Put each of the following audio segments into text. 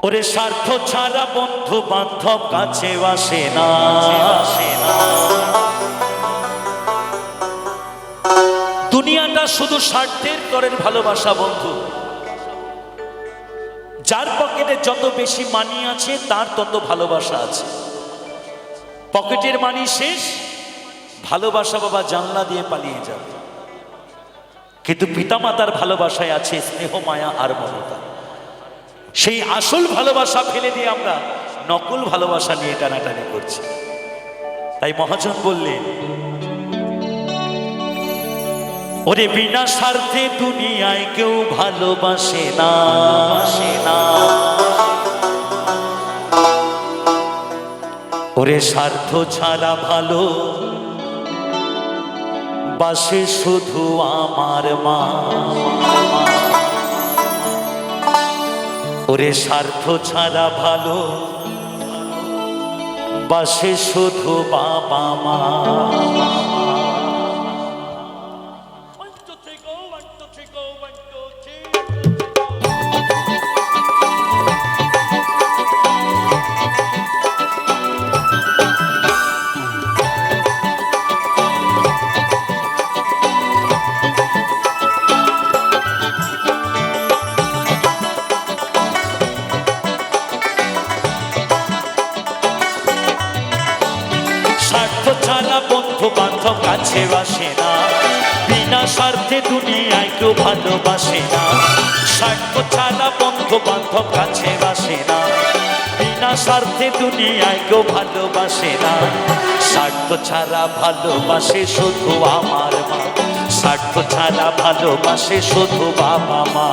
ওরে স্বার্থ ছাড়া বন্ধু বান্ধব কাছে আসে না। দুনিয়াটা শুধু স্বার্থের তরের ভালোবাসা বন্ধু। যার পকেটে যত বেশি মানি আছে তার তত ভালোবাসা আছে। পকেটের মানি শেষ, ভালোবাসা বাবা জানলা দিয়ে পালিয়ে যাবে। কিন্তু পিতামাতার ভালোবাসায় আছে স্নেহ, মায়া আর মমতা। সেই আসল ভালোবাসা ফেলে দিয়ে আমরা নকল ভালোবাসা নিয়ে টানাটানি করছি। তাই মহাজন বললেন, ওরে বিনা স্বার্থে দুনিয়ায় কেউ ভালোবাসে না। ওরে স্বার্থ ছাড়া ভালো বাসে শুধু আমার মা। ওরে স্বার্থ ছাড়া ভালো বাসে শুধু বাবা মা। ছাড়া বন্ধু বান্ধব কাছে আসে না। বিনা স্বার্থে দুনিয়ায় কেউ ভালোবাসে না। স্বার্থ ছাড়া বন্ধু বান্ধব কাছে আসে না। বিনা স্বার্থে দুনিয়ায় কেউ ভালোবাসে না। স্বার্থ ছাড়া ভালোবাসে শুধু আমার মা। স্বার্থ ছাড়া ভালোবাসে শুধু বাবা মা।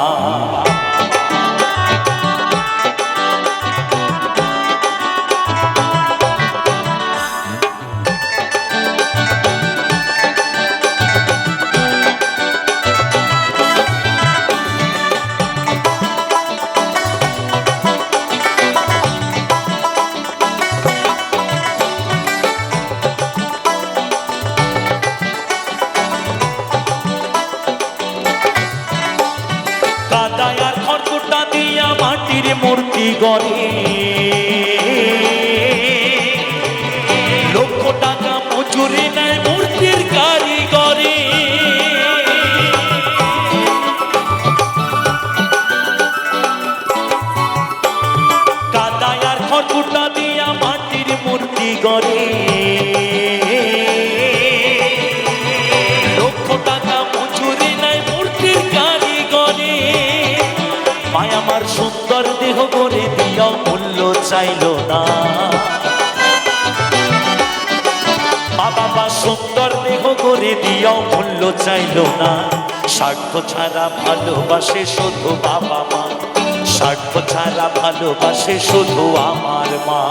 মাটির মূর্তি গড়ে লক্ষ টাকা মজুরি নেয় মূর্তির কারিগরে। কাদায় আর খড়কুটা দিয়া মাটির মূর্তি গড়ে লক্ষ টাকা মজুরি নেয় মূর্তির কারিগরে। মায়া আমার সুন্দর দেহ গড়ে দিয়াও মূল্য চাইল না। মা বাবা সুন্দর দেহ গড়ে দিয়াও মূল্য চাইল না। স্বার্থ ছাড়া ভালোবাসে শুধু বাবা মা। স্বার্থ ছাড়া ভালোবাসে শুধু আমার মা।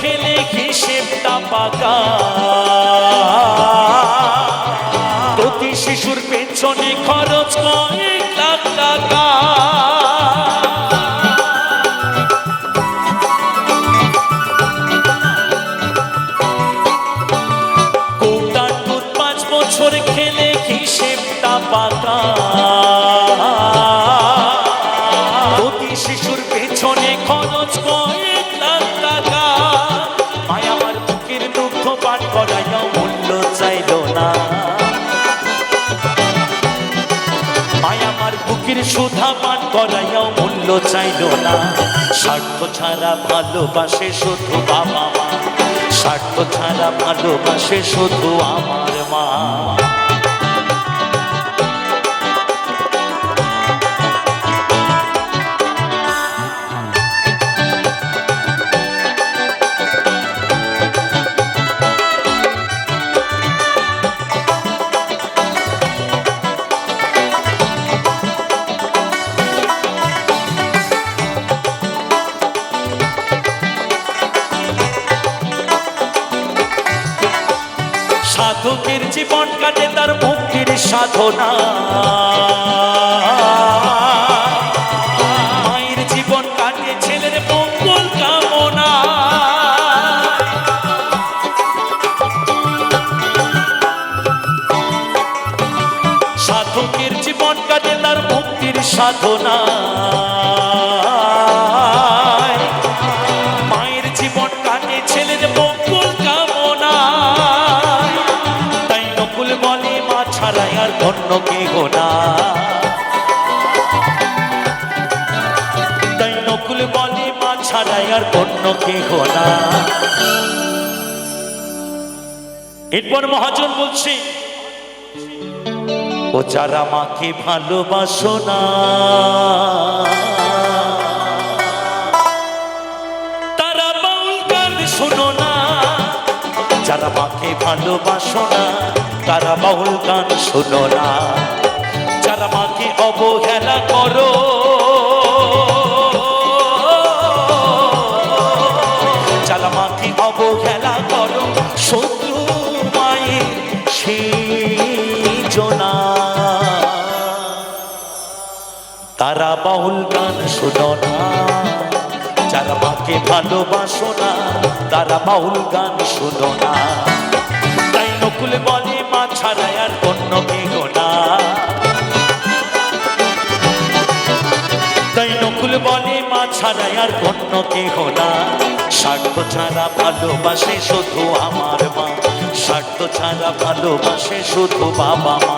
খেলে হিসেবটা পাকা প্রতি শিশুর পেছনে খরচ কয়েক লাখ টাকা। কোটার দুধ 5 বছর খেলে হিসেবটা পাকা প্রতি শিশুর পেছনে খরচ কয়েক লাখ টাকা। মায়া আমার বুকের দুঃখ পান করাইয়াও মূল্য চাইল না। মায়া আমার বুকের সুধা পান করাইয়াও মূল্য চাইল না। স্বার্থ ছাড়া ভালোবাসে শুধু বাবা মা। স্বার্থ ছাড়া ভালোবাসে শুধু আমার মা। জীবন কাটে তার মুক্তির সাধনা, মায়ের জীবন কাটে ছেলের মঙ্গল কামনা। সাধকের জীবন কাটে তার মুক্তির সাধনা, মায়ের জীবন কাটে ছেলের মঙ্গল কামনা। তাই নকুল বলে মা ছাড়াই আর অন্য কেহ না, তাই নকুল বলে মা ছাড়াই আর অন্য কেহ না। এরপর মহাজন বলছে, ও যারা মাকে ভালোবাসো না তারা বাউল গান শোনো না, যারা মাকে ভালোবাসো না তারা বাউল গান শোনো না। যারা মাকে অবহেলা করো, যারা মাকে অবহেলা করো শত্রু মায়ের সেই জনা, তারা বাউল গান শোনো না। যারা মাকে ভালোবাসো না তারা বাউল গান শোনো না। তাই নকুল বলে মা ছাড়াই আর অন্য কেহ না, তাই নকুল বলে মা ছাড়াই আর অন্য কেহ না। স্বার্থ ছাড়া ভালোবাসে শুধু আমার মা, স্বার্থ ছাড়া ভালোবাসে শুধু বাবা মা,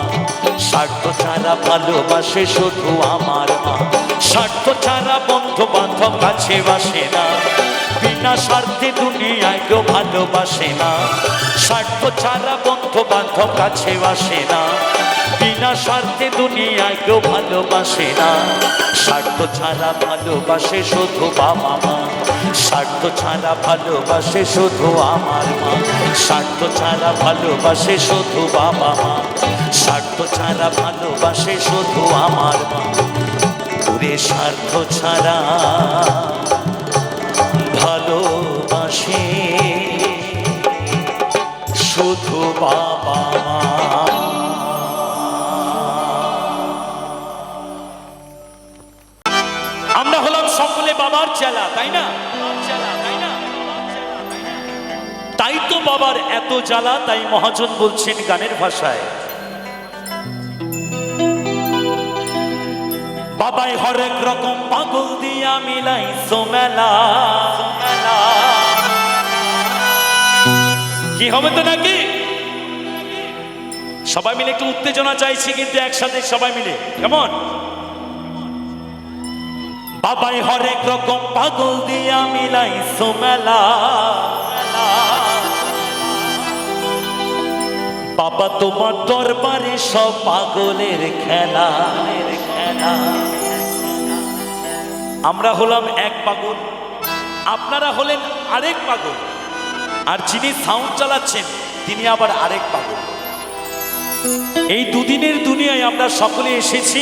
স্বার্থ ছাড়া ভালোবাসে শুধু আমার মা। স্বার্থ ছাড়া বন্ধু বান্ধব কাছে বাসে না, বিনা স্বার্থে দুনিয়ায় কেউ ভালোবাসে না। স্বার্থ ছাড়া বন্ধু বান্ধব কাছে বাসে না, বিনা স্বার্থে দুনিয়ায় কেউ ভালোবাসে না। স্বার্থ ছাড়া ভালোবাসে শুধু বাবা মা, স্বার্থ ছাড়া ভালোবাসে শুধু আমার মা, স্বার্থ ছাড়া ভালোবাসে শুধু বাবা মা, স্বার্থ ছাড়া ভালোবাসে শুধু আমার মা। পুরে স্বার্থ ছাড়া ভালোবাসে শুধু বাবা মা। আমরা হলাম সকলে বাবার চেলা, তাই না? তাই তো বাবার এত জ্বালা, তাই মহাজন বলছেন গানের ভাষায়, বাবাই হরেক রকম পাগল দিয়া মিলাইছো মেলা। কি হবে তো নাকি? সবাই মিলে একটু উত্তেজনা চাইছি, কিন্তু একসাথে সবাই মিলে কেমন? বাবাই হরেক রকম পাগল দিয়া মিলাইছো মেলা, বাবা তোমার দরবারে সব পাগলের খেলা। আমরা হলাম এক পাগল, আপনারা হলেন আরেক পাগল, আর যিনি সাউন্ড চালাচ্ছেন তিনি আবার আরেক পাগল। এই দুদিনের দুনিয়ায় আমরা সকলে এসেছি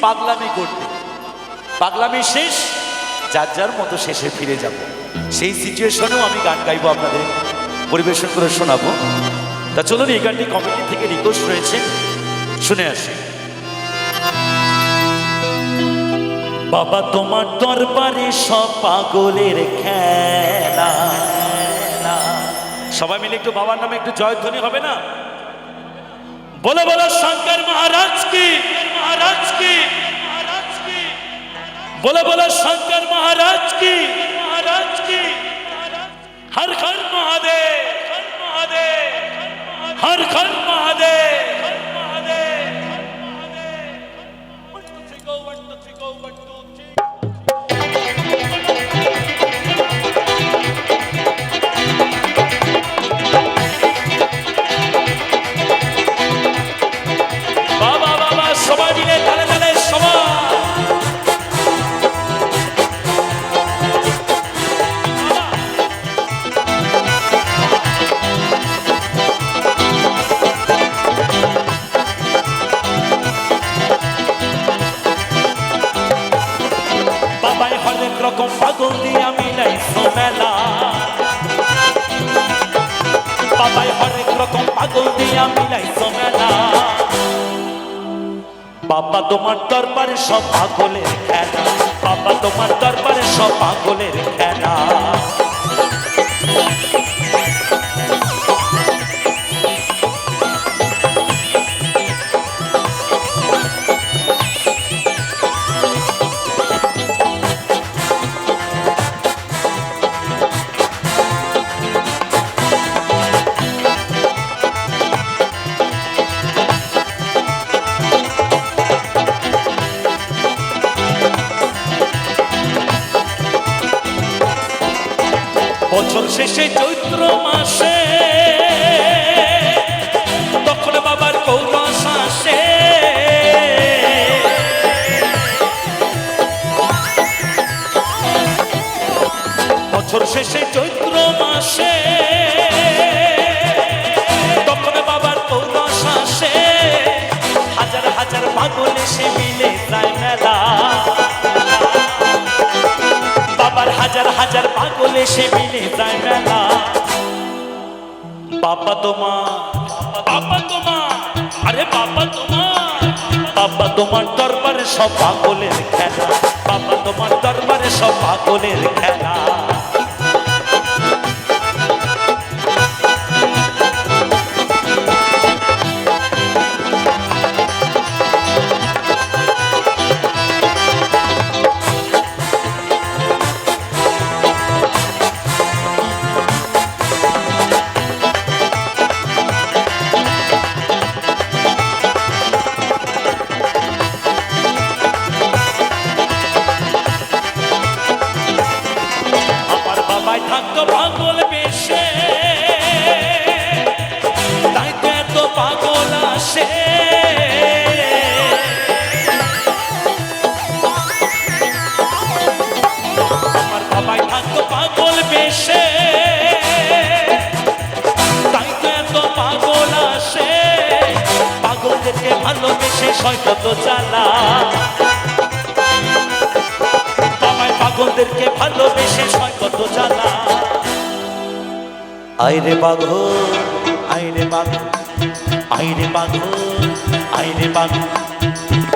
পাগলামি করতে। পাগলামি শেষ, যার যার মতো শেষে ফিরে যাব। সেই সিচুয়েশনেও আমি গান গাইবো, আপনাদের পরিবেশন করে শোনাবো। তা চলুন, এই গানটি কমিটি থেকে রিকোয়েস্ট রয়েছে, শুনে আসি। বাবা তোমার দরবারে সব পাগলের খেলা। সবাই মিলে একটু বাবার নামে একটু জয়ধ্বনি হবে না? বলো বলো শঙ্কর মহারাজ কি, মহারাজ কি, বলো বলো শঙ্কর মহারাজ কি, মহারাজ কি। হর হর মহাদেব, হর হর মহাদেব। বাবা বাবা সবাই মিলে তালে তালে সবাই। বাবাই হরেক রকম পাগল দিয়া মিলাইছো মেলা, বাবাই হরেক রকম পাগল দিয়া মিলাইছো মেলা। বাবা তোমার দরবারে সব পাগলের খেলা, বাবা তোমার দরবারে সব পাগলের খেলা। বছর শেষে চৈত্র মাসে তখন বাবার পৌষ আসে। বছর শেষে চৈত্র মাসে তখন বাবার পৌষ আসে। হাজার হাজার পাগল এসে মিলে যায় মেলা, বাবার হাজার হাজার পাগল এসে মিলে যায় মেলা। বাবা তোমার, বাবা তোমার, আরে বাবা তোমার, বাবা তোমার দরবারে সব পাগলের খেলা, বাবা তোমার দরবারে সব পাগলের খেলা। থাকতো পাগল বেশে, তাই তো এত পাগল আসে। আমার বাবাই থাকতো পাগল বেশে, তাই তো এত পাগল আসে। পাগলদেরকে ভালোবেসে সয় কত জ্বালা, পাগলদেরকে ভালোবেসে সয় কত জ্বালা। আইরে পাগল, আইরে পাগল, আইরে পাগল, আইরে পাগল।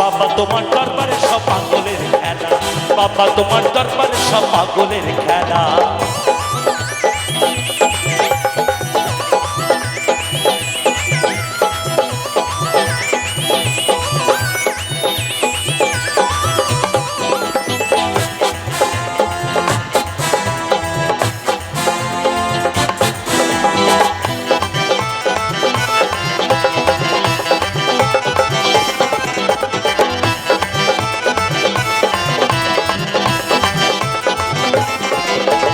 বাবা তোমার দরবারে সব পাগলের খেলা, বাবা তোমার দরবারে সব পাগলের খেলা।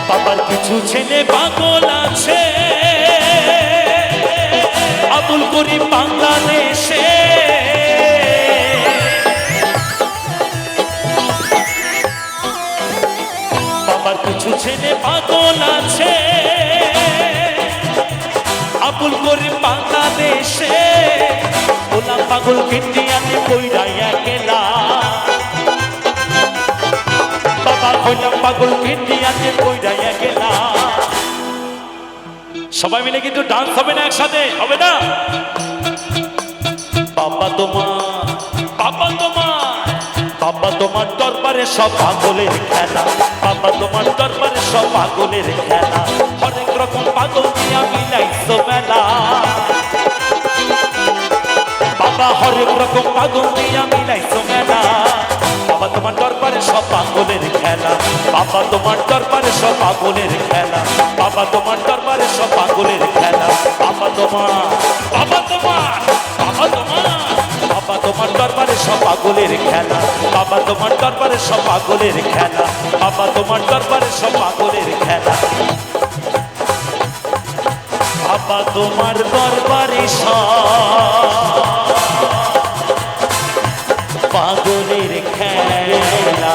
বাবার কিছু ছেলে পাগল আছে, আবুল করিম বাংলাদেশে। বাবার কিছু ছেলে পাগল আছে, আবুল করিম বাংলাদেশে। ওলা পাগল ইন্ডিয়াতে কইরা একলা, বাবা কইলাম পাগল ইন্ডিয়াতে কইরা একলা। সবাই মিলে কিন্তু ডান্স হবে না, একসাথে হবে না। বাবা তোমার, বাবা তোমার, বাবা তোমার দরবারে সব পাগলের খেলা, বাবা তোমার দরবারে সব পাগলের খেলা। হরেক রকম পাগল দিয়া মিলাইছো মেলা, বাবা হরেক রকম পাগল দিয়া মিলাইছো মেলা। বাবা তোমার দরবারে সব পাগলের খেলা, বাবা তোমার দরবারে সব পাগলের খেলা, বাবা তোমার দরবারে সব পাগলের খেলা। বাবা তোমার, বাবা তোমার, বাবা তোমার, বাবা তোমার দরবারে সব পাগলের খেলা, বাবা তোমার দরবারে সব পাগলের খেলা, বাবা তোমার দরবারে সব পাগলের খেলা। বাবা তোমার দরবারে সব পাগলের খেলা।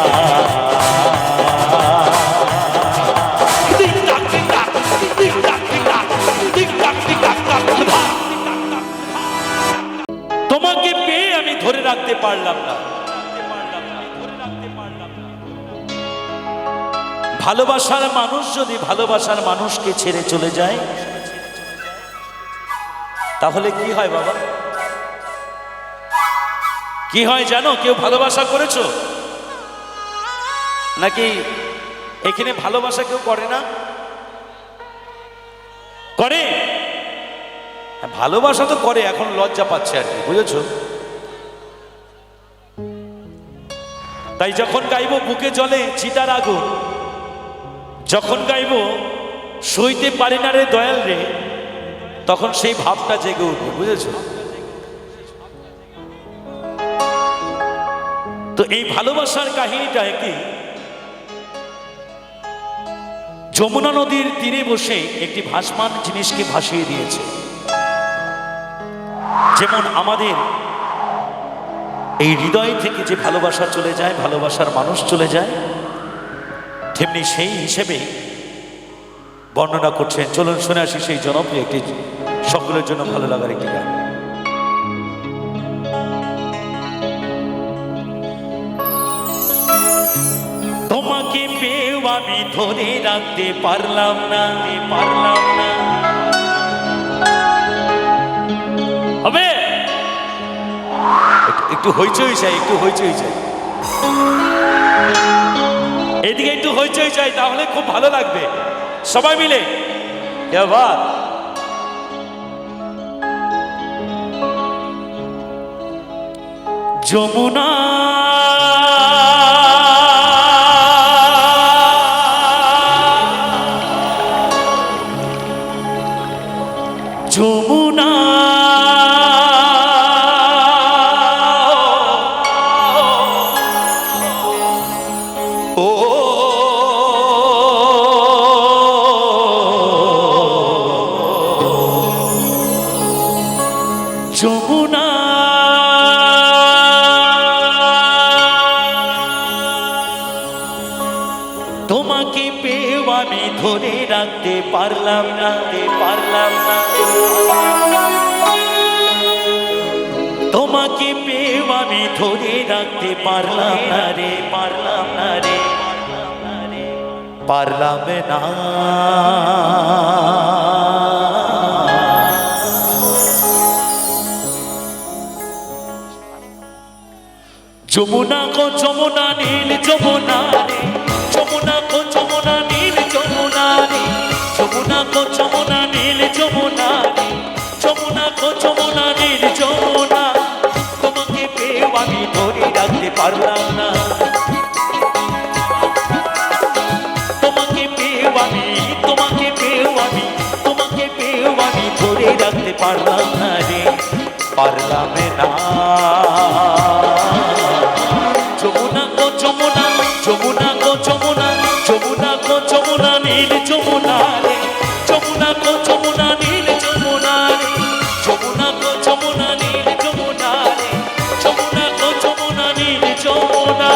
তোমাকে পেয়ে আমি ধরে রাখতে পারলাম না। ভালোবাসার মানুষ যদি ভালোবাসার মানুষকে ছেড়ে চলে যায়, তাহলে কি হয় বাবা? কি হয় জানো? কেউ ভালোবাসা করেছো নাকি এখানে ভালোবাসা কেউ করে না? করে, ভালোবাসা তো করে, এখন লজ্জা পাচ্ছে আর কি, বুঝেছো? তাই যখন গাইবো বুকে জলে চিতার আগুন, যখন গাইবো সইতে পারি না রে দয়াল রে, তখন সেই ভাবটা জেগে উঠবে, বুঝেছো? তো এই ভালোবাসার কাহিনীটা কি? যমুনা নদীর তীরে বসে একটি ভাসমান জিনিসকে ভাসিয়ে দিয়েছে। যেমন আমাদের এই হৃদয় থেকে যে ভালোবাসা চলে যায়, ভালোবাসার মানুষ চলে যায়, তেমনি সেই হিসেবে বর্ণনা করছেন। চলুন শুনে আসি সেই জনপ্রিয় একটি, সকলের জন্য ভালো লাগার একটি গান। তোমাকে পেয়েও আমি ধরে রাখতে পারলাম না, পারলাম না। হবে একটু হইচই চাই, একটু হইচই চাই, এদিকে একটু হইচই চাই, তাহলে খুব ভালো লাগবে সবাই মিলে। বাত যমুনা যমুনা ও যমুনা তোমাকে পেয়েও আমি ধরে রাখতে পারলাম না, পারলাম না। তোমাকে পেয়েও আমি ধরে রাখতে পারলাম না রে, পারলাম না রে, পারলাম না। যমুনা গো যমুনা নীল যমুনা রে, যমুনা গো যমুনা নীল যমুনা রে, যমুনা গো যমুনা নীল যমুনা রে, যমুনা গো যমুনা নীল যমুনা। তোমাকে পেয়েও আমি ধরে রাখতে পারলাম না, তোমাকে পেয়েও আমি, তোমাকে পেয়েও আমি, তোমাকে পেয়েও আমি ধরে রাখতে পারলাম না রে, পারলাম না। যমুনা গো যমুনা, যমুনা গো যমুনা, যমুনা গো যমুনা নীল যমুনা রে, যমুনা গো যমুনা নীল যমুনা রে, যমুনা গো যমুনা নীল যমুনা রে, যমুনা গো যমুনা নীল যমুনা।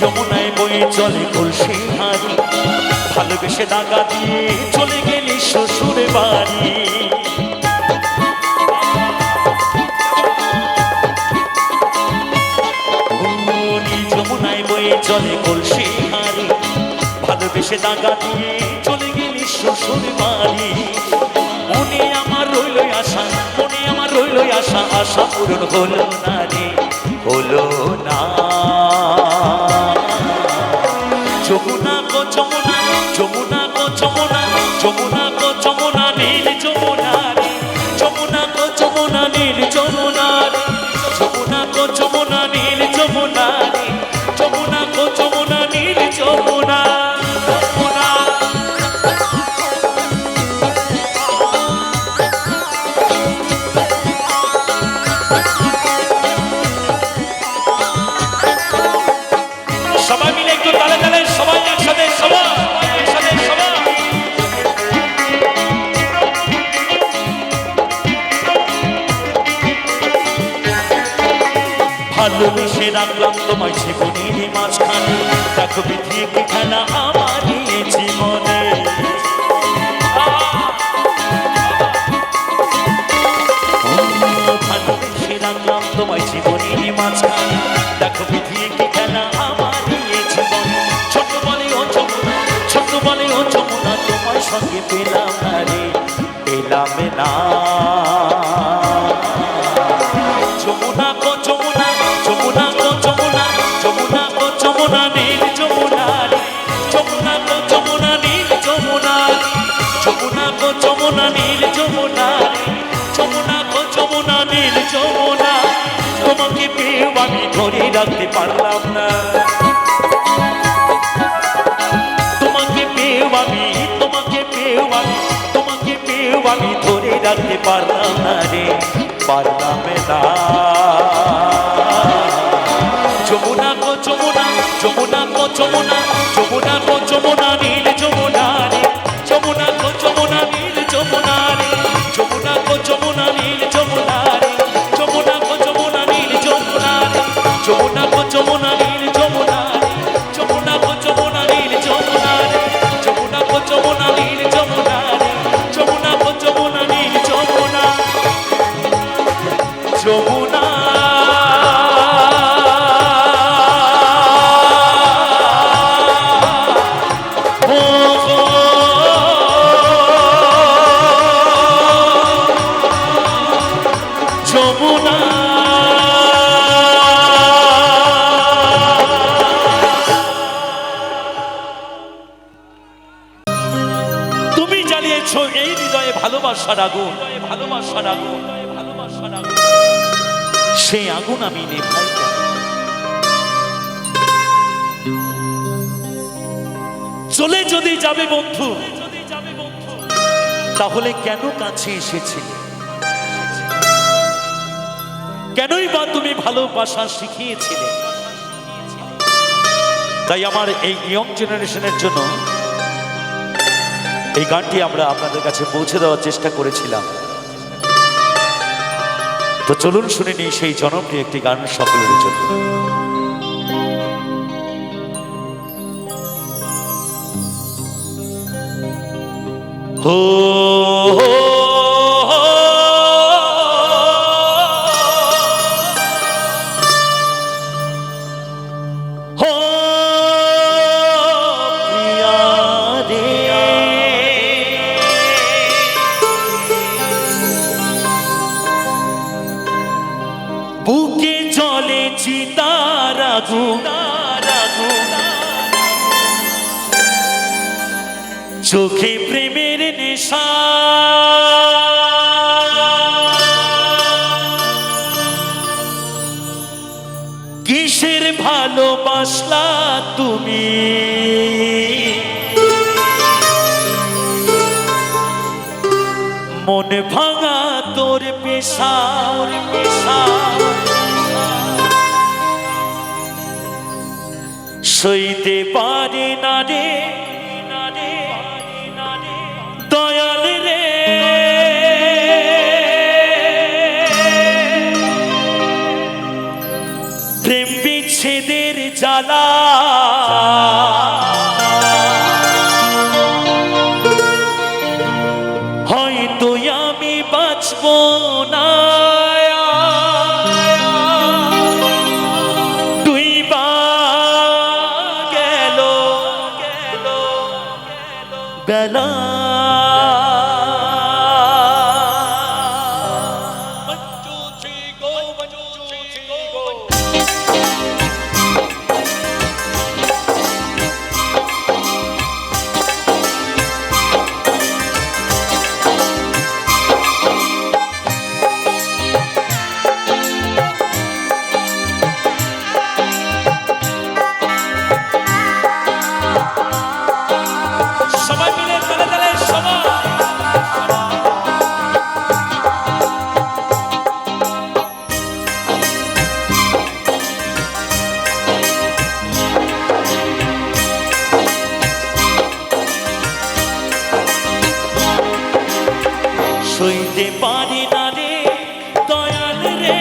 যমুনায় বয়ে চলে কলসি হারি, ভালোবেসে দাগা দিয়ে চলে গেলি শ্বশুর বাড়ি। যমুনায় বয়ে চলে কলসি হারি, ভালোবেসে দাগা দিয়ে চলে গেলি শ্বশুর বাড়ি। মনে আমার রইল আশা, মনে আমার রইল আশা, আশা পূরণ হলো না রে, হলো না। যমুনা গো যমুনা, যমুনা গো যমুনা, যমুনা গো যমুনা নীল যমুনা রে, যমুনা গো যমুনা নীল যমুনা রে, যমুনা গো যমুনা নীল যমুনা রে, যমুনা গো যমুনা নীল যমুনা। সবাই মিলে একটু তালে তালে, সবাই একসাথে, সবাই একসাথে, সবাই। ভালোবেসে রাখলাম তোমায় জীবনের মাঝখানে, দেখো বিধিয়ে কি খেলা আমার এই জীবনে। ভালোবেসে রাখলাম তোমায় জীবনের মাঝখানে, দেখো বিধিয়ে কি খেলা আমার এই জীবনে। ছোট বলে ও যমুনা, ছোট বলে ও যমুনা, তোমার সঙ্গে পেলাম না রে, পেলাম না। যমুনা গো যমুনা, যমুনা গো যমুনা, যমুনা গো যমুনা নীল যমুনা রে, যমুনা গো যমুনা নীল যমুনা, যমুনা গো যমুনা নীল যমুনা রে, যমুনা গো যমুনা নীল যমুনা। তোমাকে পেয়ে আমি ধরে রাখতে পারলাম না, তোমাকে পেয়ে আমি, তোমাকে পেয়ে আমি, তোমাকে পেয়ে আমি ধরে রাখতে পারলাম না রে, পারলাম না। যমুনা গো যমুনা, যমুনা গো যমুনা, যমুনা গো যমুনা নীল যমুনা রে, যমুনা গো যমুনা নীল যমুনা রে, যমুনা গো যমুনা নীল যমুনা রে, যমুনা গো যমুনা নীল যমুনা রে, যমুনা গো যমুনা নীল যমুনা রে, যমুনা গো যমুনা নীল যমুনা রে, যমুনা গো যমুনা নীল যমুনা রে, যমুনা গো যমুনা নীল যমুনা, যমুনা। তুমি জ্বালিয়েছ এই হৃদয়ে ভালোবাসার আগুন, ভালোবাসার আগুন, ভালোবাসার আগুন, সেই আগুন আমি নেভাই কেন? চলে যদি যাবে বন্ধু, তাহলে কেন কাছে এসেছিলে? কেনই বা তুমি ভালোবাসা শিখিয়েছিলে? তাই আমার এই ইয়ং জেনারেশনের জন্য এই গানটি আমরা আপনাদের কাছে পৌঁছে দেওয়ার চেষ্টা করেছিলাম। তো চলুন শুনে নিই সেই জনপ্রিয় একটি গান সকলের জন্য। হো বুকে জলে চিতার আগুন, চোখে প্রেমের নেশা, কিসের ভালোবাসলা তুমি? মন ভাঙা তোর পেশা, সইতে পারি না রে দয়াল রে, প্রেম বিচ্ছেদের জ্বালা, হয়তো আমি বাঁচব না, বেলা সইতে পারি না রে দয়াল রে,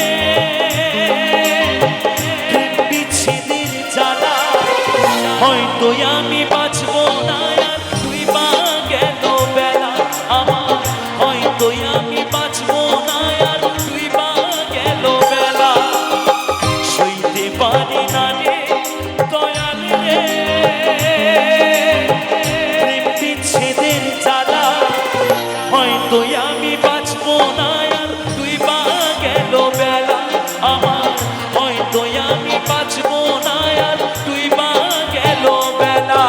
হয়তো আমি বাঁচবো না আর তুই বা গেল বেলা আমার, হয়তো আমি বাঁচবো না আর তুই বা গেল বেলা, সইতে পারি না রে দয়াল রে প্রেম বিচ্ছেদের জ্বালা, হয়তো আমি বাঁচবো না আর তুই বা গেল বেলা আমার, হয়তো আমি বাঁচবো না আর তুই বা গেল বেলা।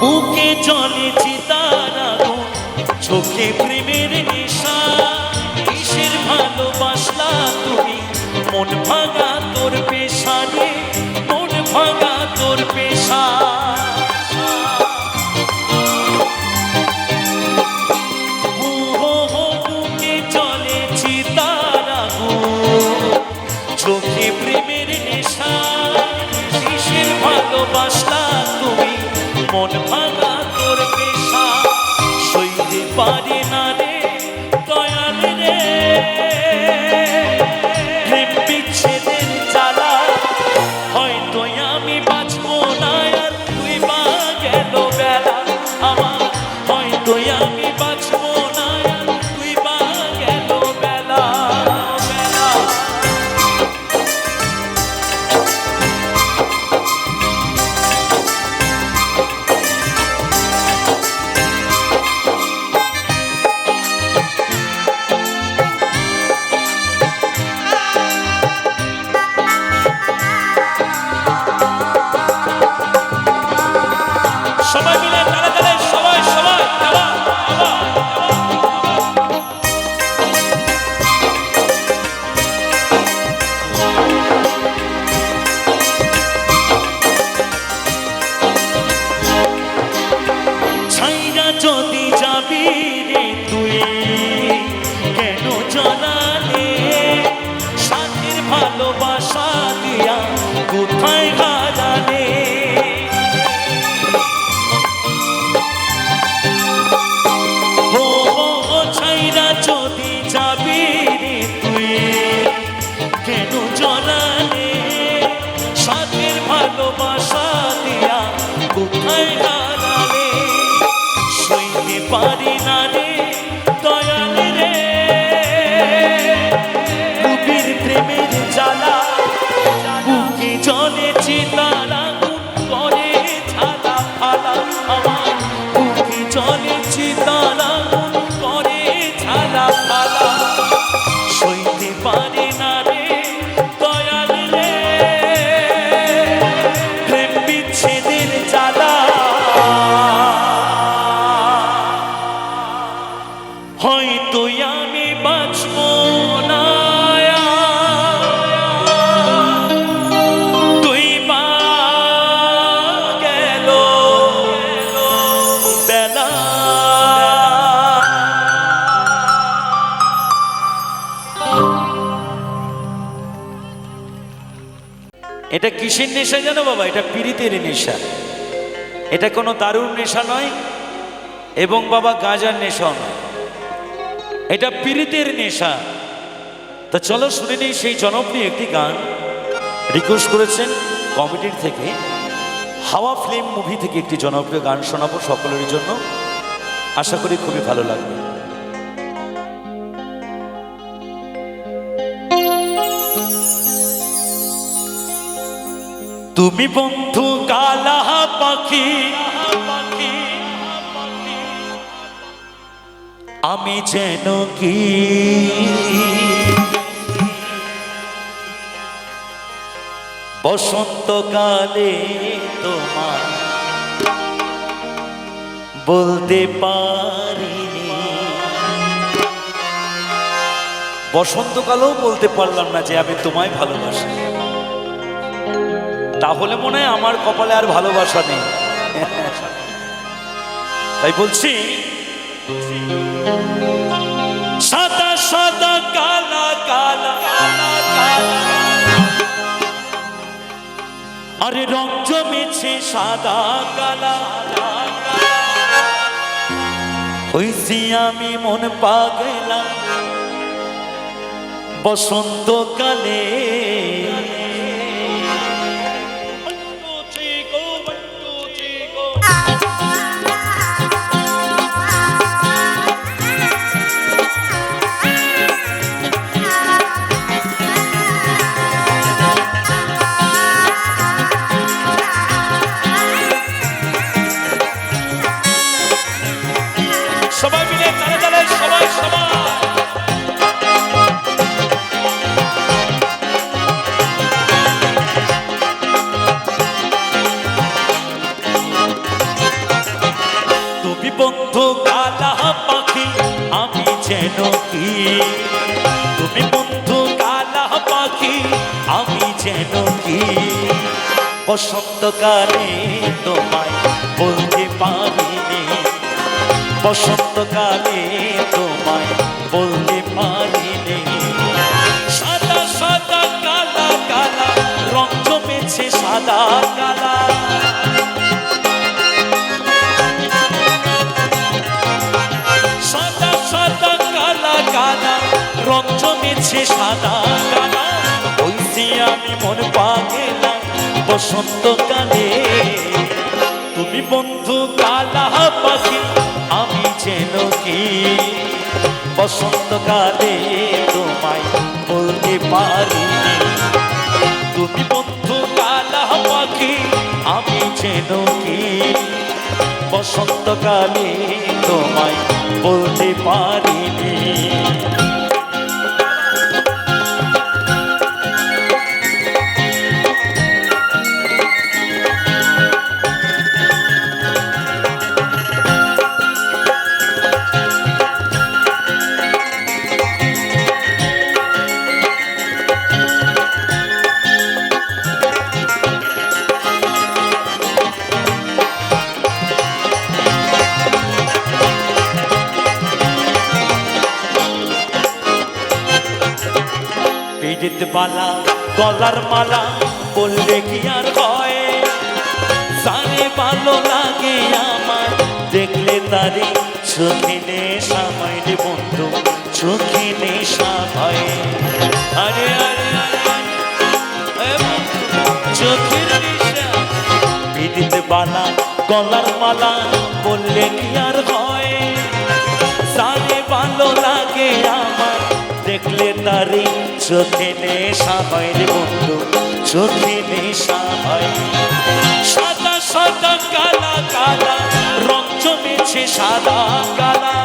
বুকে জলে চিতার আগুন, চোখে প্রেমের নেশা, কিসের ভালোবাসলা তুমি, মন ভাঙা তোর পেশা রে, মন ভাঙা তোর পেশা। বুকে জলে চিতার আগুন, চোখে প্রেমের নেশা, কিসের ভালোবাসলা তুমি, মন ভাঙা তোর পেশা, সইতে পারি না রে দয়াল রে প্রেম বিচ্ছেদের জ্বালা, হয়তো আমি বাঁচবো না আর তুই বা গেল বেলা আমার, হয়তো আমি বাঁচবো না আর তুই বা গেল বেলা বেলা। সবাই মিলে তালে তালে সবাই সবাই আবার আবার ছাইরা যদি যাবি রে তুই কেন জানালে, সাথের ভালোবাসা দিয়া কোথায় হারালে, ছাইরা যদি যাবি রে তুই কেন জানালে, সাথের ভালোবাসা দিয়া কোথায় হারালে, সইতে পারি না রে দয়াল রে বুকের প্রেমের জ্বালা, বুকে জলে চিতার আগুন করে ঝালা ফালা আমার, বুকে জলে চিতার আগুন করে ঝালা ফালা, সইতে পারি না রে দয়াল রে প্রেম বিচ্ছেদের জ্বালা, হয়তো আমি বাঁচবো না তুই বা গেল বেলা। এটা কিসের নেশা জানো বাবা? এটা পীড়িতের নেশা, এটা কোনো দারুণ নেশা নয় এবং বাবা গাঁজার নেশা নয়, এটা পীড়িতের নেশা। তা চলো শুনে নেই সেই জনপ্রিয় একটি গান, রিকোয়েস্ট করেছেন কমিটির থেকে, হাওয়া ফিল্ম মুভি থেকে একটি জনপ্রিয় গান শোনাবো সকলের জন্য, আশা করি খুবই ভালো লাগবে। তুমি বন্ধু কালা পাখি, আমি যেন কি বসন্তকালে তোমার বলতে পারিনি, বসন্তকালেও বলতে পারলাম না যে আমি তোমায় ভালোবাসি, তাহলে মনে হয় আমার কপালে আর ভালোবাসা নেই। তাই বলছি সাদা সাদা আরে রং জমেছে সাদা কালা, হইছি আমি মন পাগলা বসন্তকালে। সবাই মিলে তালে তালে সবাই সবাই তুমি বন্ধু কালা পাখি আমি যেন কি, তুমি বন্ধু কালা পাখি আমি যেন কি, বসন্তকালে তোমায় বলতে পারিনি, বসন্তকালে তোমায় বলতে পারিনি। সাদা সাদা কালা কালা রং জমেছে সাদা কালা, সাদা সাদা কালা কালা রং জমেছে সাদা কালা, হইছি আমি মন পাগলা বসন্তকালে। তুমি বন্ধু কালা পাখি আমি যেন কি, বসন্তকালে তোমায় বলতে পারিনি, তুমি বন্ধু কালা পাখি আমি যেন কি, বসন্তকালে তোমায় বলতে পারিনি। বালা গলার মালা বললে কি আর হয়, জানে ভালো লাগে আমার দেখলে তারে চোখে নেশা হয় রে বন্ধু, চোখে নেশা হয়। আরে আরে চোখের নেশা, বিদিতে বালা গলার মালা বললে কি আর হয়, জানে ভালো লাগে আমার দেখলে তারে চোখে নেশা হয় রে বন্ধু, চোখে নেশা হয়। সাদা সাদা কালা কালা রং জমেছে সাদা কালা,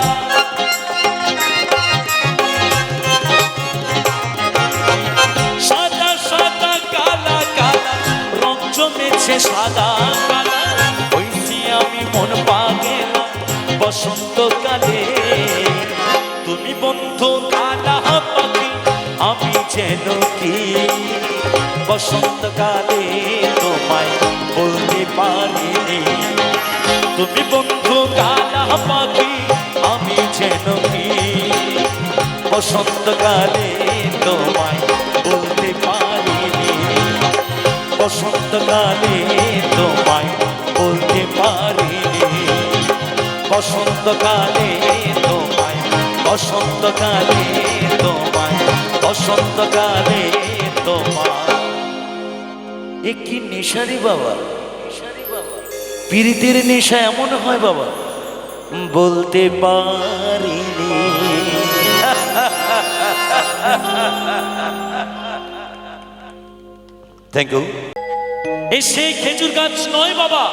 সাদা সাদা কালা কালা রং জমেছে সাদা কালা, হইছি আমি মন পাগলা বসন্তকালে। তুমি বন্ধু কালা পাখি আমি যেন কি, বসন্তকালে তোমায় বলতে পারিনি, তুমি বন্ধু কালা পাখি আমি যেন কি, বসন্তকালে তোমায় বলতে পারিনি, বসন্তকালে তোমায় বলতে পারিনি, বসন্তকালে তোমায়, বসন্তকালে তোমায়, বসন্তকালে তোমায়। এ কি নেশারি বাবা, পীড়িতের নেশা এমন হয় বাবা, বলতে পারিনি। Thank you. এই সেই খেজুর গাছ নয় বাবা,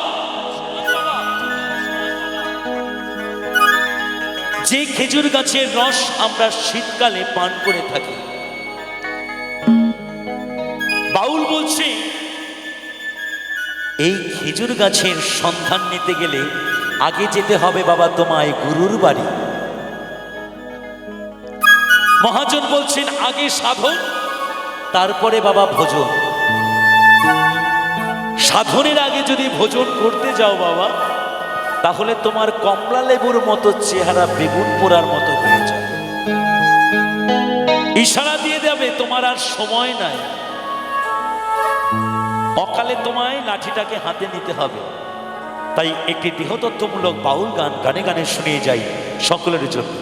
যে খেজুর গাছের রস আমরা শীতকালে পান করে থাকি। বাউল বলছে এই খেজুর গাছের সন্ধান নিতে গেলে আগে যেতে হবে বাবা তোমায় গুরুর বাড়ি। মহাজন বলছেন আগে সাধন তারপরে বাবা ভোজন। সাধনের আগে যদি ভোজন করতে যাও বাবা, তাহলে তোমার কমলা লেবুর মতো চেহারা বেগুন পোড়ার মতো হয়ে যায়। ইশারা দিয়ে দেবে তোমার আর সময় নাই, অকালে তোমায় লাঠিটাকে হাতে নিতে হবে। তাই একটি দেহতত্ত্বমূলক বাউল গান গানে গানে শুনিয়ে যাই সকলের জন্য।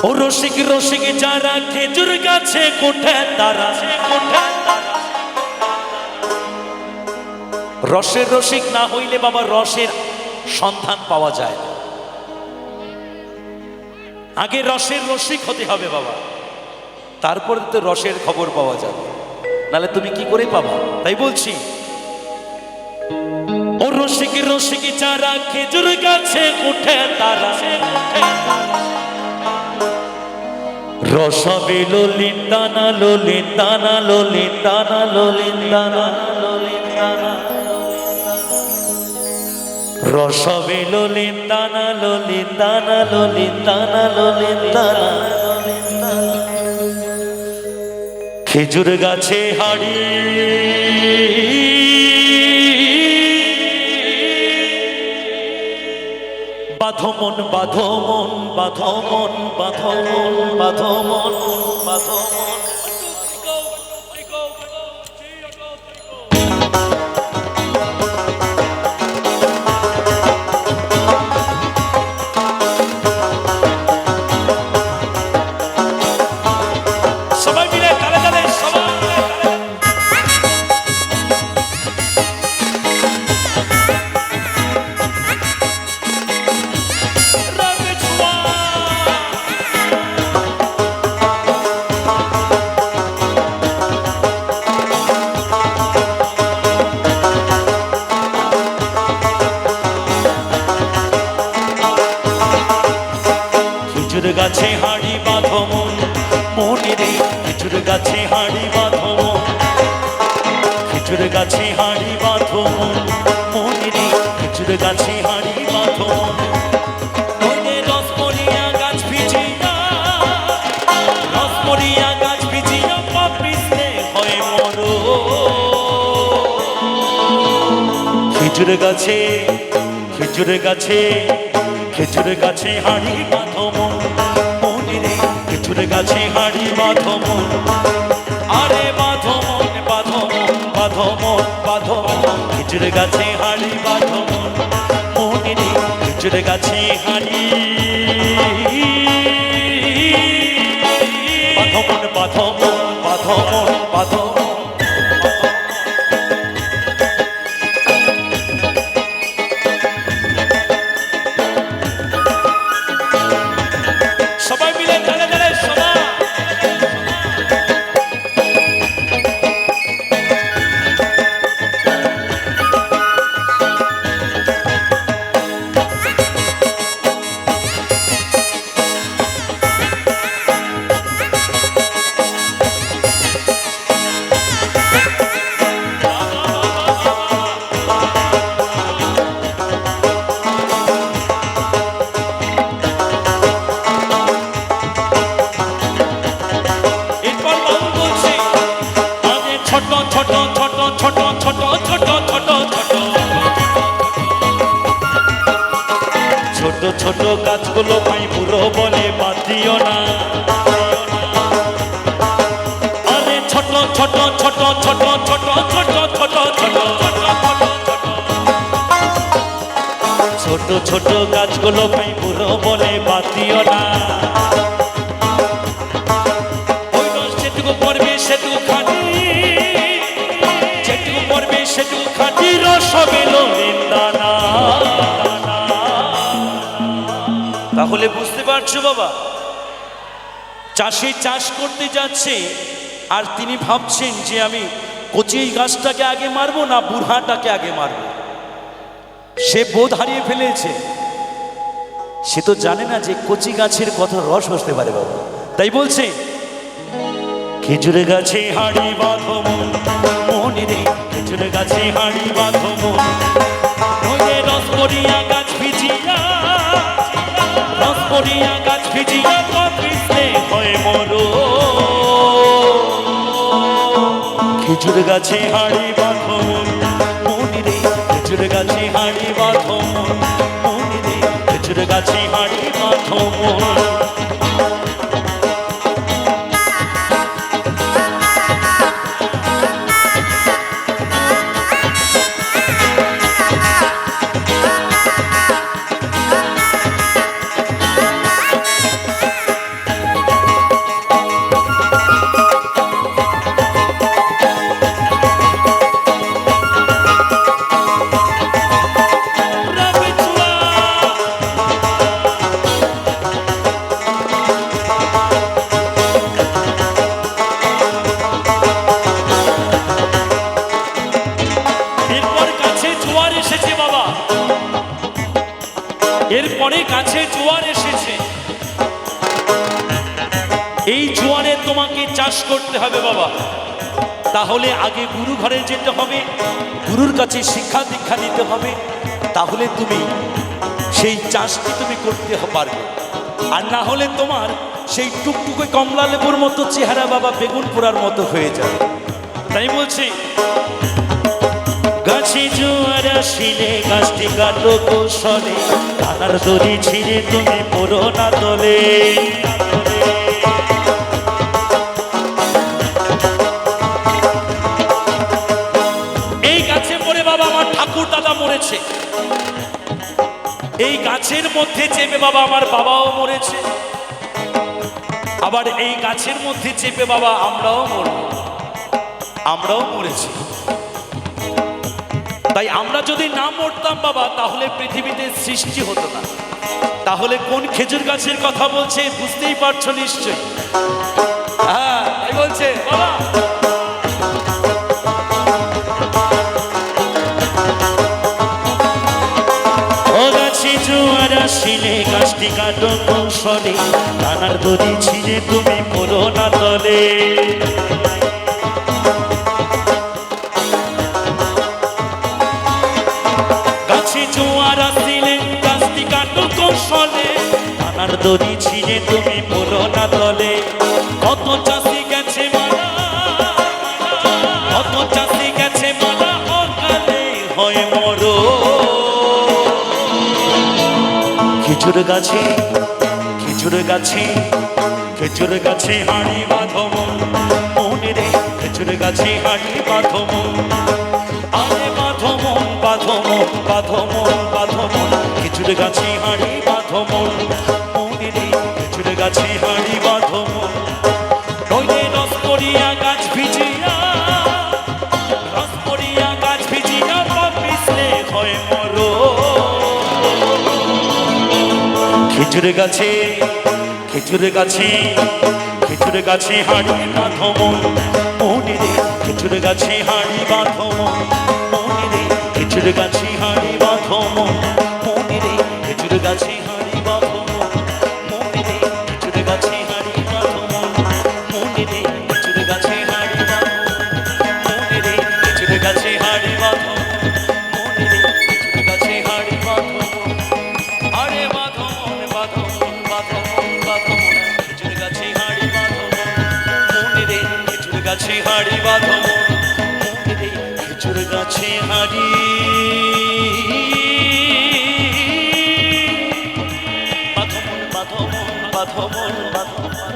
ও রসিক রসিক যারা খেজুর গাছে কোঠে তারা, রসের রসিক না হইলে বাবা রসের সন্ধান পাওয়া যায় না। আগে রসের রসিক হতে হবে বাবা, তারপরে তো রসের খবর পাওয়া যাবে, নালে তুমি কি করে পাবা। তাই বলছি, ও রসিক রসিক যারা খেজুর গাছে উঠে তারা, রসবে ললিত দানা ললিত দানা ললিত দানা ললিত দানা ললিত দানা, রসবে ললিত দানা ললিত দানা ললিত দানা ললিত দানা, খেজুর গাছে হাড়ি বাঁধমন বাঁধমন বাঁধমন বাঁধমন বাঁধমন বাঁধমন। খেজুর গাছে হাড়ি বাঁধমন মনে রে, খেজুর গাছে হাড়ি বাঁধমন, খেজুর গাছে হাড়ি বাঁধমন মনে রে, খেজুর গাছে হাড়ি বাঁধমন। রসমরিয়া গাছ ভিজিয়া, রসমরিয়া গাছ ভিজিয়া পাপিসে হয় মর, খেজুর গাছে খেজুর গাছে খেজুর গাছে হাড়ি বাঁধমন মনে রে, খেজুর গাছে হাড়ি বাঁধমন। আরে বাঁধমন বাঁধমন বাঁধমন বাঁধমন, খেজুর গাছে হাড়ি বাঁধমন মনে রে, খেজুর গাছে হাড়ি বাঁধমন বাঁধমন বাঁধমন বাঁধমন। ছোট ছোট গাছগুলো ভাই বুড়ো বলে বাদ দিও না, আরে ছোট ছোট ছোট ছোট ছোট ছোট ছোট ছোট ছোট ছোট গাছগুলো ভাই বুড়ো বলে বাদ দিও না। ওই রস যেটুকু পড়বে সেটুকু খাটি, যেটুকু পড়বে সেটুকু খাটি, রস হবে ললিত দানা। তাহলে বুঝতে পারছো বাবা, চাষি চাষ করতে যাচ্ছে আর তিনি ভাবছেন যে আমি কচি গাছটাকে আগে মারবো না বুড়াটাকে আগে মারবো। সে বোধ হারিয়ে ফেলেছে, সে তো জানে না যে কচি গাছের কত রস হতে পারে বাবা। তাই বলছে, খেজুর গাছে হাড়ি বাঁধমন মনে রে, খেজুর গাছে হাড়ি বাঁধমন। রসমরিয়া গাছ ভিজিয়া, রসমরিয়া গাছ ভিজিয়া পাপিসে হয় মর, খেজুর গাছে হাড়ি বাঁধমন মনে রে, খেজুর গাছে হাড়ি বাঁধমন মনে রে, খেজুর গাছে হাড়ি বাঁধো মন। এরপরে কাছে জোয়ার এসেছে, এই জোয়ারে তোমাকে চাষ করতে হবে বাবা। তাহলে আগে গুরু ঘরে যেতে হবে, গুরুর কাছে শিক্ষা দীক্ষা নিতে হবে, তাহলে তুমি সেই চাষটি তুমি করতে পারবে। আর না হলে তোমার সেই টুকটুকে কমলা লেবুর মতো চেহারা বাবা বেগুন পোড়ার মতো হয়ে যাবে। তাই বলছি, গাছে জোয়ার আসিলে গাছটি কাটো কৌশলে, কানার দড়ি ছিঁড়ে তুমি পড়ো না তলে। এই গাছে পড়ে বাবা আমার ঠাকুর দাদা মরেছে, এই গাছের মধ্যে চেপে বাবা আমার বাবাও মরেছে, আবার এই গাছের মধ্যে চেপে বাবা আমরাও মরেছি। তাই আমরা যদি না মরতাম বাবা, তাহলে পৃথিবীতে সৃষ্টি হতো না। তাহলে কোন খেজুর গাছের কথা বলছে বুঝতেই পারছো নিশ্চয়ই। হ্যাঁ তাই বলছে বাবা। ও গাছে জোয়ার আসিলে গাছটি কাটো কৌশলে, কানার দড়ি ছিঁড়ে তুমি পড়ো না তলে। জোয়ার আসিলে গাছটি কাটো কৌশলে, কানার দড়ি ছিঁড়ে তুমি পড়ো না তলে। কত চাষি গেছে মারা, কত চাষি গেছে মারা অকালে হয় মরো। খেজুর গাছে খেজুর গাছে খেজুর গাছে হাঁড়ি বাঁধো মন, মনে রে খেজুর গাছে হাঁড়ি বাঁধো মন। আরে বাঁধো মন, বাঁধো মন, বাঁধো মন, বাঁধো মন, খেজুর গাছে হাঁড়ি বাঁধো মন, মনে রে খেজুর গাছে হাঁড়ি বাঁধো মন। নইলে রস পড়িয়া গাছ ভিজিয়া, রস পড়িয়া গাছ ভিজিয়া পিছলে হয় মরো। খেজুর গাছে খেজুর গাছে খেজুর গাছে হাঁড়ি বাঁধো মন, মনে রে খেজুর গাছে হাঁড়ি বাঁধো মন, মনে রে খেজুর গাছে হাঁড়ি বাঁধো মন, মনে রে খেজুর গাছে হাঁড়ি বাঁধো মন, মনে রে খেজুর গাছে হাঁড়ি বাঁধো মন, মনে রে খেজুর গাছে হাঁড়ি বাঁধো, মনে রে খেজুর গাছে হাঁড়ি বাঁধো, মনে রে খেজুর গাছে হাঁড়ি বাঁধো। আরে বাঁধো মন, বাঁধো মন, বাঁধো মন, বাঁধো মন, খেজুর গাছে হাঁড়ি বাঁধো মন, মনে রে খেজুর গাছে হাঁড়ি বাঁধো মন, মনে রে খেজুর গাছে হাঁড়ি বাঁধো মন, বাঁধো মন, বাঁধো মন, বাঁধো মন, বাঁধো মন।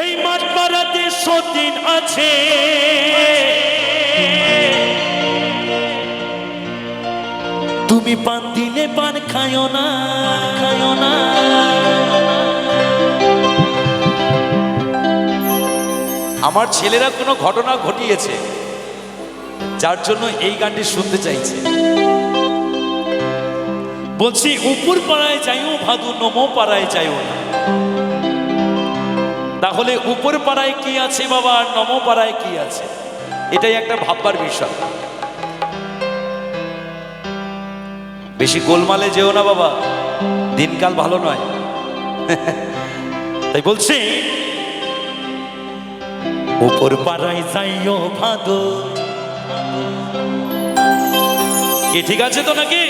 এই মাঠ পাড়াতে সতীন আছে, তুমি পান দিলে পান খায়ো না, খায়ো না। আমার ছেলেরা কোনো ঘটনা ঘটিয়েছে যার জন্য এই গানটি শুনতে চাইছে। বলছি উপর পাড়ায় যাইও ভাদু, নমো পাড়ায় যাইও না। তাহলে উপর পাড়ায় কি আছে বাবা, আর নমো পাড়ায় কি আছে, এটাই একটা ভাববার বিষয়। বেশি গোলমালে যেও না বাবা, দিনকাল ভালো নয়। তাই বলছি উপর পাড়ায় যাইও ভাদো, কি ঠিক আছে তো নাকি?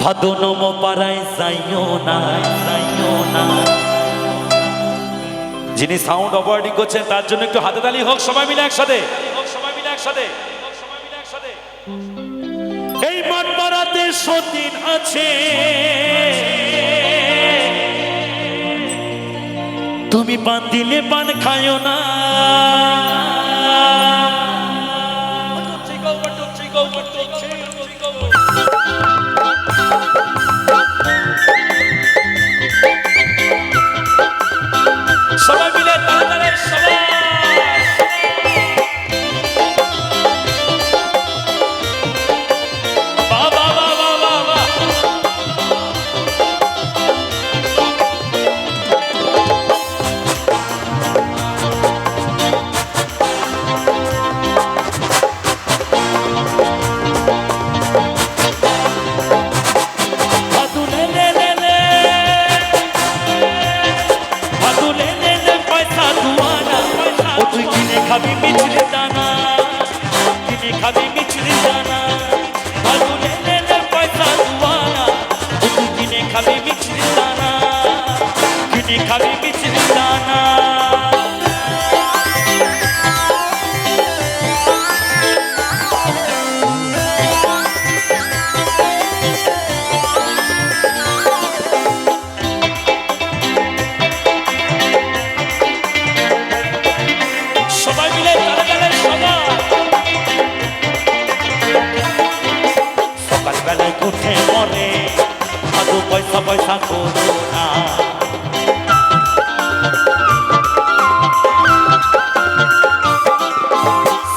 ভাদো নমো পাড়ায় যাইও না, যাইও না। যিনি সাউন্ড অপারেটিং করছেন তার জন্য একটু হাতে তালি হোক সবাই মিলে একসাথে। এই মন মারাতে সতীন আছে, তুমি পান দিলে পান খায়ো না। সবাই মিলে তাড়াতাড়ি সবাই। বাহ বাহ বাহ বাহ বাহ বাহ। ভাদু লে লে লে লে, ভাদু লে লে লে, পয়সা দুয়ানা। ও তুই কিনে খাবি মিছরি দানা, কিনে খাবি মিছরি দানা। ভাদু লে লে লে, পয়সা দুয়ানা। ও তুই কিনে খাবি মিছরি দানা, কিনে খাবি মিছরি দানা। সবাই মিলে তাড়াতাড়ি সবাই। সকালবেলায় উঠে মরে ভাদু পয়সা পয়সা করো না।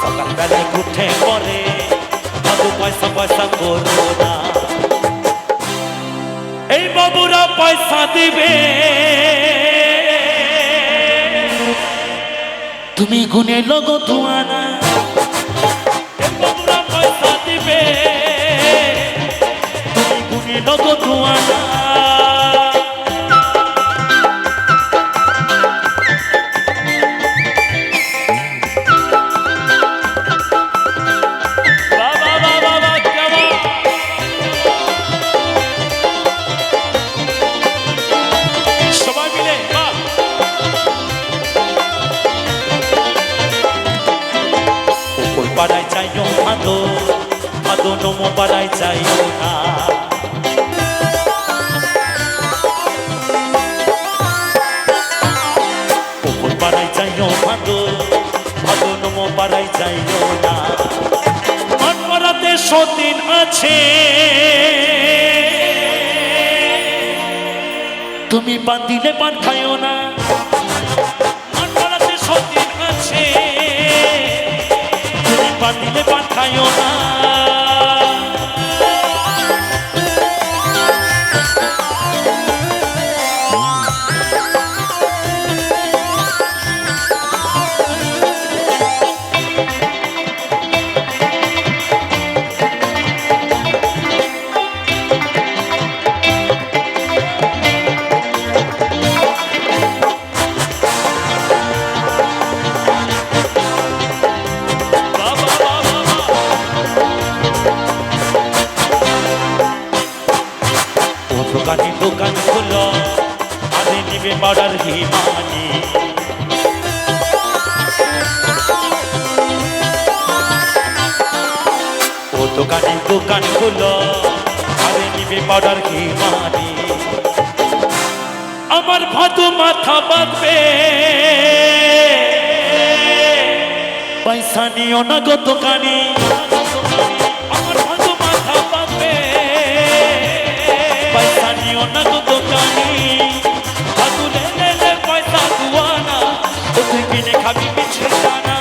সকালবেলায় উঠে মরে ভাদু পয়সা পয়সা করো না। এই বাবুরা পয়সা দিবে, তুমি গুনে লগো ধোয়ানা। এই বাবুরা পয়সা দিবে, তুমি গুনে লগো ধোয়ানা। বাহ বাহ বাহ বাহ বাহ, কেমন? সবাই মিলে বাহ। ওই পাড়ায় চাইও ভাদো, ভাদো নমো পাড়ায় চাইও না। ওই পাড়ায় চাইও ভাদো, ভাদো নমো পাড়ায় চাইও না। মন মারাতে সতীন আছে, তুমি পান দিলে পান খাইও না। মন মারাতে সতীন আছে, তুমি পান দিলে পান খাইও না। বাহ বাহ বাহ বাহ বাহ। ও দোকানে দোকান খুলো, আরে নিবে পাড়ার হিমানি। ও দোকানে দোকান খুলো, আরে নিবে পাড়ার হিমানি। আমার ভাদু মাথা বাঁধবে, পয়সা নিও না গো দোকানি। আমার ভাদু মাথা বাঁধবে, পয়সা নিও না গো দোকানি। ভাদু লে লে লে, পয়সা দুয়ানা। ও তুই কিনে খাবি মিছরি দানা,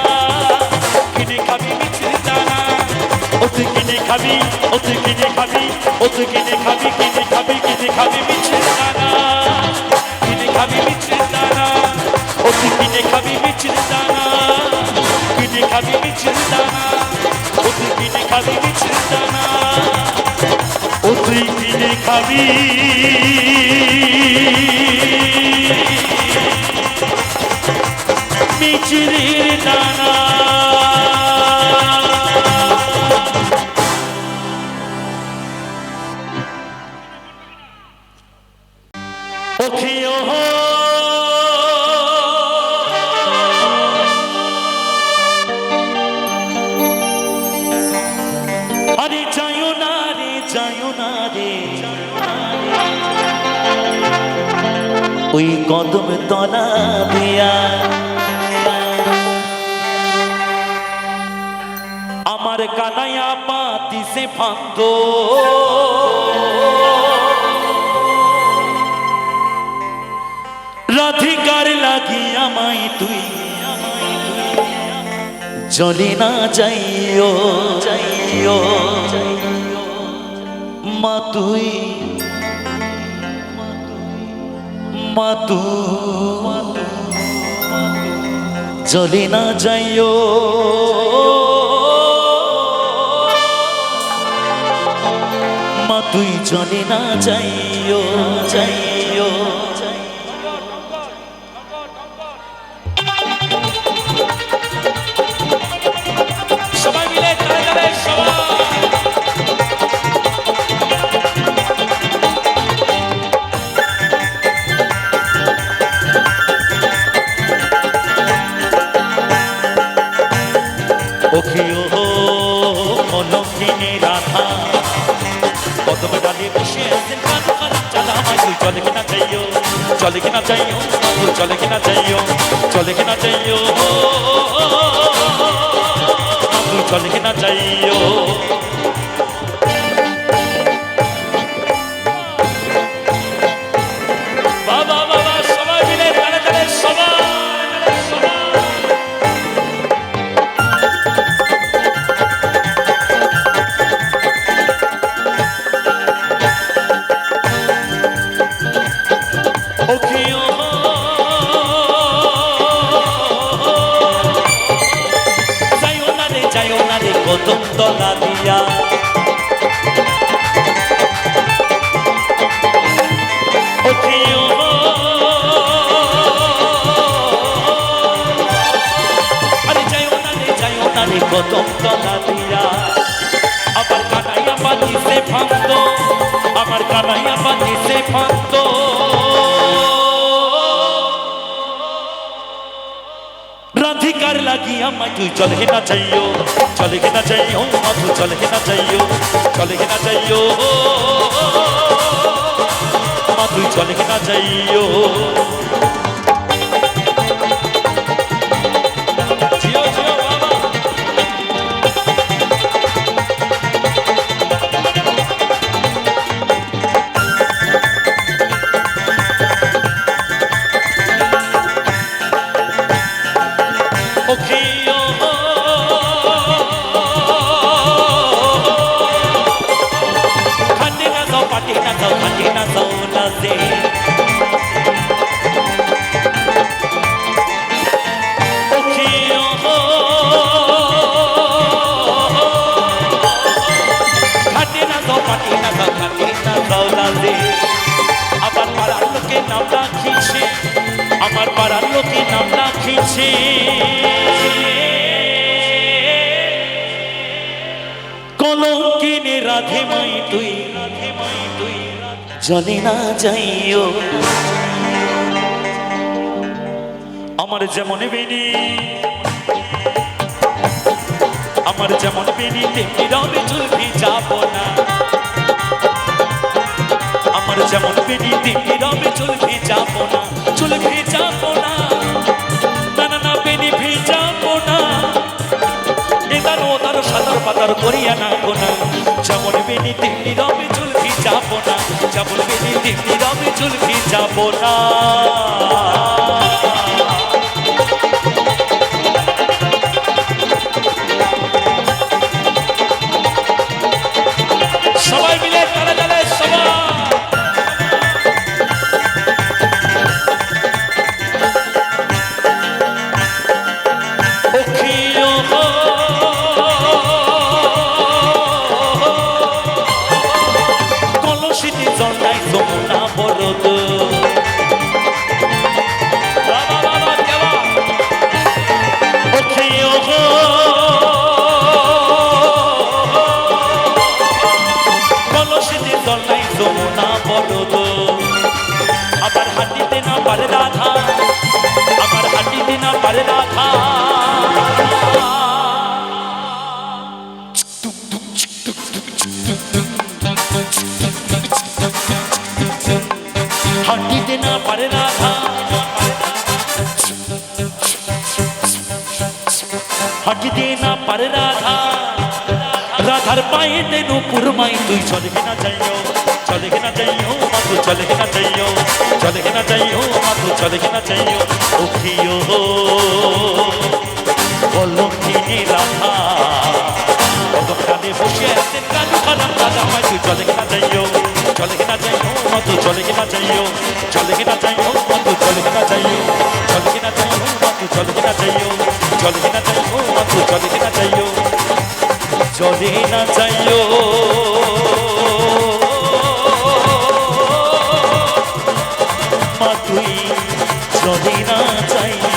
কিনে খাবি মিছরি দানা। ও তুই কিনে খাবি, ও তুই কিনে খাবি, ও তুই কিনে খাবি, কিনে খাবি, কিনে খাবি মিছরি দানা, কিনে খাবি মিছরি দানা। ও তুই কিনে খাবি মিছরি দানা, কিনে খাবি মিছরি দানা। ও তুই কিনে খাবি মিছরি দানা, ও তুই কিনে খাবি মিছরির দানা। যাইও না রে ওই কদম তলা দিয়া আমার কানাইয়া পাতিছে ফান্দ রাধিকার লাগি আমায় তুই চলে না যাইও যাইও মা তুই মা তু চলে না যাইও মা তুই চলে না যাইও যাইও সবাই মিলে তালে তালে সবাই ওখিও অলক্ষিনী রাধা কদম ডালে বসে আছেন কান কান চালা আমায় তুই চলে কিনা যাইও চলে কিনা যাইও তুই চলে কিনা যাইও চলে কিনা যাইও তুই চলে কিনা যাইও বাবা বাবা সবাই মিলে তালে তালে সবাই ওখিও যাইও না রে কদম তলা দিয়া ওখিও আরে যাইও না রে কদম তলা দিয়া আমার কানাইয়া বাঁধিছে ফান্দ আমার কানাইয়া বাঁধিছে ফান্দ রাধিকার লাগি আমায় তুই চলে কিনা যাইও চলে কিনা যাইও মধু চলে কিনা যাইও চলে কিনা যাইও মা তুই চলে কিনা যাইও জিও জিও বাবা ওখিও খাটি না যাও পাটি না যাও খাটি না যাও না দে ওখিও খাটি না যাও পাটি না যাও খাটি না যাও না দে আবার পাড়ার লোকে নাম রাখিছে আমার পাড়ার লোকে নাম রাখিছে কলঙ্কিনী রাধে মাই তুই চলে না যাইও আমার যেমন বেনি আমার যেমন বেনি তেমনি রবে চুলবি যাব না আমার যেমন বেনি তেমনি রবে চুলবি যাব না চুলবি যাব না না না বেনি ভিজাব না এদার ওদার সাদার পাতার করিয়া না গোনা যেমন বেনি তেমনি রবে চুলবি যাব না যেমন বেনি তেমনি রবে চুলবি যাব না সবাই মিলে তালে তালে সবাই ওখিও কলসিতে জন্ডাই যমুনা বরদ বাবা বাবা দেওয়া ওখিও কলসিতে জন্ডাই যমুনা বরদ আবার হাঁটিতে না পারে রাধা আমার হাঁটিতে না পারে রাধা হাঁটিতে না পারে রাধা, হাঁটিতে না পারে রাধা, রাধার পায়ে তেনু পুরমাই তুই চলে না যাইও, চলে না যাইও মাথু, চলে না যাইও, চলে না যাইও মাথু, চলে না যাইও। ও প্রিয় বলকিনী রাধা, কতক্ষণে বসে আছেন কালু খারাপ রাধা মাই তুই চলে না যাইও, চলে না যাইও মাথু, চলে না যাইও, চলে না যাইও মাথু, চলে না যাইও, চলে না যাইও মাথু, চলে না যাইও, চলে না যাইও মাথু, চলে না যাইও, চলে না যাইও। মা তুই চলে না যাইও।